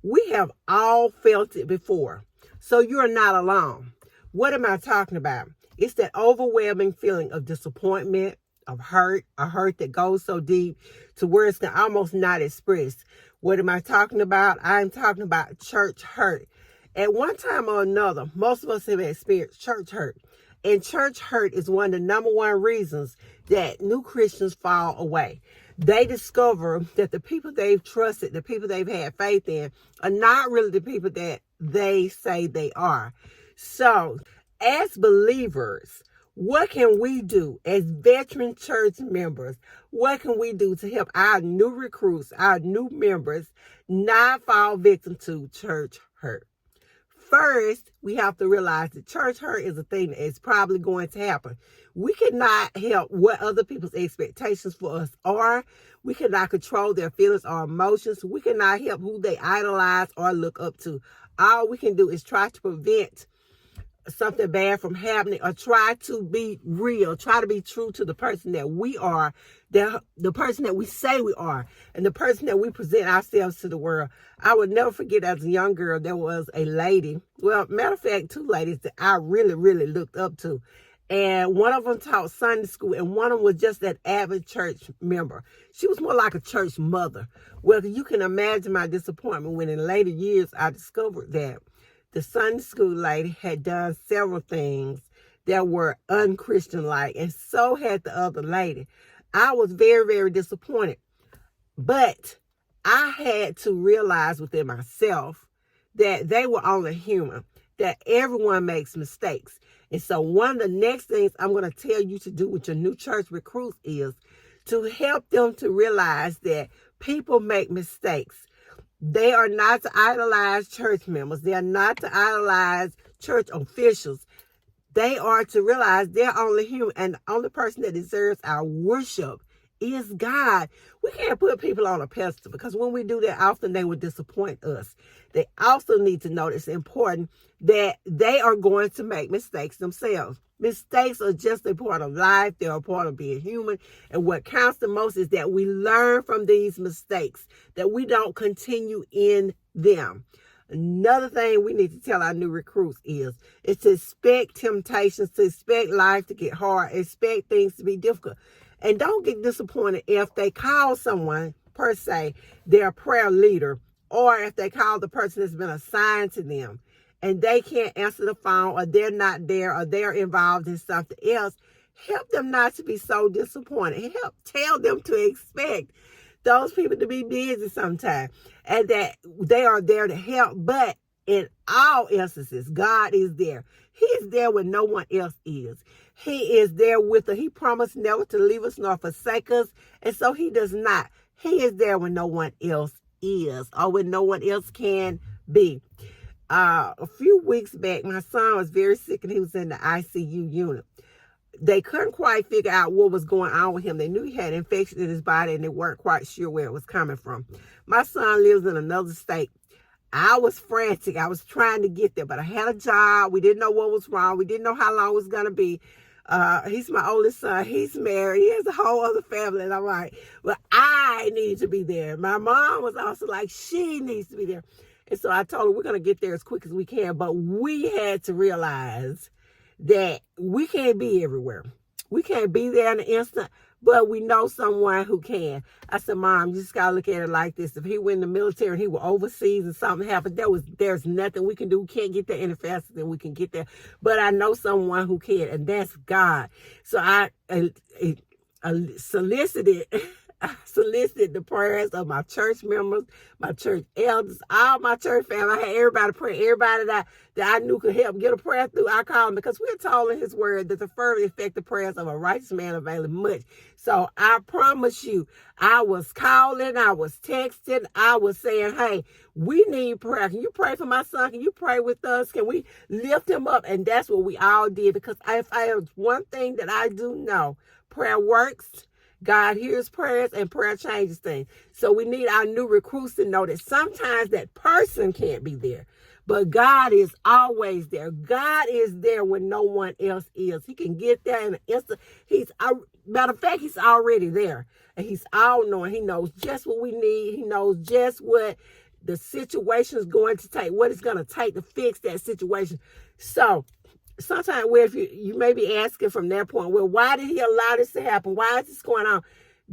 We have all felt it before, so you're not alone. What am I talking about? It's that overwhelming feeling of disappointment, of hurt, a hurt that goes so deep to where it's almost not expressed. What am I talking about? I'm talking about church hurt. At one time or another, most of us have experienced church hurt. And church hurt is one of the number one reasons that new Christians fall away. They discover that the people they've trusted, the people they've had faith in, are not really the people that they say they are. So, as believers, what can we do as veteran church members? What can we do to help our new recruits, our new members, not fall victim to church hurt? First, we have to realize that church hurt is a thing that is probably going to happen. We cannot help what other people's expectations for us are. We cannot control their feelings or emotions. We cannot help who they idolize or look up to. All we can do is try to prevent something bad from happening, or try to be real, try to be true to the person that we are, the person that we say we are, and the person that we present ourselves to the world. I would never forget, as a young girl, there was a lady, well, matter of fact, two ladies that I really, really looked up to. And one of them taught Sunday school, and one of them was just that avid church member. She was more like a church mother. Well, you can imagine my disappointment when in later years I discovered that the Sunday school lady had done several things that were unchristian-like, and so had the other lady. I was very, very disappointed. But I had to realize within myself that they were only human, that everyone makes mistakes. And so one of the next things I'm going to tell you to do with your new church recruits is to help them to realize that people make mistakes. They are not to idolize church members. They are not to idolize church officials. They are to realize they're only human, and the only person that deserves our worship is God. We can't put people on a pedestal, because when we do that, often they will disappoint us. They also need to know it's important that they are going to make mistakes themselves. Mistakes are just a part of life. They're a part of being human. And what counts the most is that we learn from these mistakes, that we don't continue in them. Another thing we need to tell our new recruits is to expect temptations, to expect life to get hard, expect things to be difficult. And don't get disappointed if they call someone, per se, their prayer leader, or if they call the person that's been assigned to them, and they can't answer the phone, or they're not there, or they're involved in something else. Help them not to be so disappointed. Tell them to expect those people to be busy sometimes, and that they are there to help. But in all instances, God is there. He is there when no one else is. He is there with us. He promised never to leave us nor forsake us, and so he does not. He is there when no one else is, or when no one else can be. A few weeks back, my son was very sick, and he was in the ICU unit. They couldn't quite figure out what was going on with him. They knew he had infection in his body, and they weren't quite sure where it was coming from. My son lives in another state. I was frantic. I was trying to get there, but I had a job. We didn't know what was wrong. We didn't know how long it was going to be. He's my oldest son. He's married. He has a whole other family. And I'm like, well, I need to be there. My mom was also like, she needs to be there. And so I told her, we're going to get there as quick as we can. But we had to realize that we can't be everywhere. We can't be there in an instant, but we know someone who can. I said, Mom, you just got to look at it like this. If he went in the military and he were overseas and something happened, there's nothing we can do. We can't get there any faster than we can get there. But I know someone who can, and that's God. So I solicited the prayers of my church members, my church elders, all my church family. I had everybody pray. Everybody that I knew could help get a prayer through, I called them, because we're told in his word that the fervent effective prayers of a righteous man availeth much. So I promise you, I was calling, I was texting, I was saying, hey, we need prayer. Can you pray for my son? Can you pray with us? Can we lift him up? And that's what we all did, because if I have one thing that I do know, prayer works. God hears prayers, and prayer changes things. So we need our new recruits to know that sometimes that person can't be there, but God is always there. God is there when no one else is. He can get there in an instant. Matter of fact, he's already there, and he's all knowing. He knows just what we need. He knows just what the situation is going to take, what it's going to take to fix that situation. So sometimes if you may be asking from that point, well, why did he allow this to happen? Why is this going on?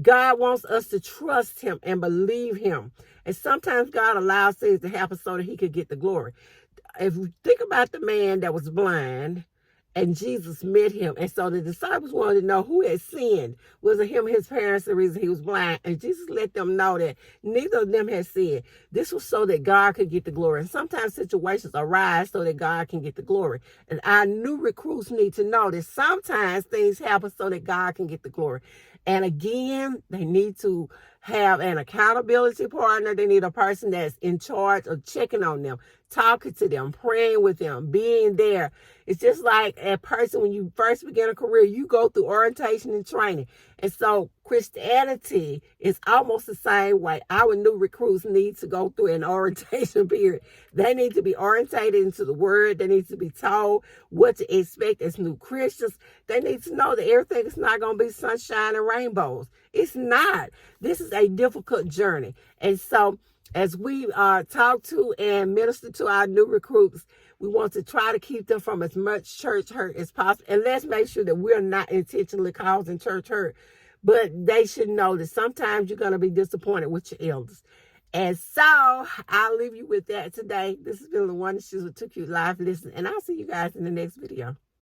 God wants us to trust him and believe him. And sometimes God allows things to happen so that he could get the glory. If we think about the man that was blind, and Jesus met him. And so the disciples wanted to know who had sinned. Was it him, his parents, the reason he was blind? And Jesus let them know that neither of them had sinned. This was so that God could get the glory. And sometimes situations arise so that God can get the glory. And our new recruits need to know that sometimes things happen so that God can get the glory. And again, they need to have an accountability partner. They need a person that's in charge of checking on them, talking to them, praying with them, being there. It's just like a person, when you first begin a career, you go through orientation and training. And so Christianity is almost the same way. Our new recruits need to go through an orientation period. They need to be orientated into the word. They need to be told what to expect as new Christians. They need to know that everything is not going to be sunshine and rainbows. It's not. This is a difficult journey. And so as we talk to and minister to our new recruits, we want to try to keep them from as much church hurt as possible. And let's make sure that we're not intentionally causing church hurt. But they should know that sometimes you're going to be disappointed with your elders. And so I'll leave you with that today. This has been the one that took you live listen. And I'll see you guys in the next video.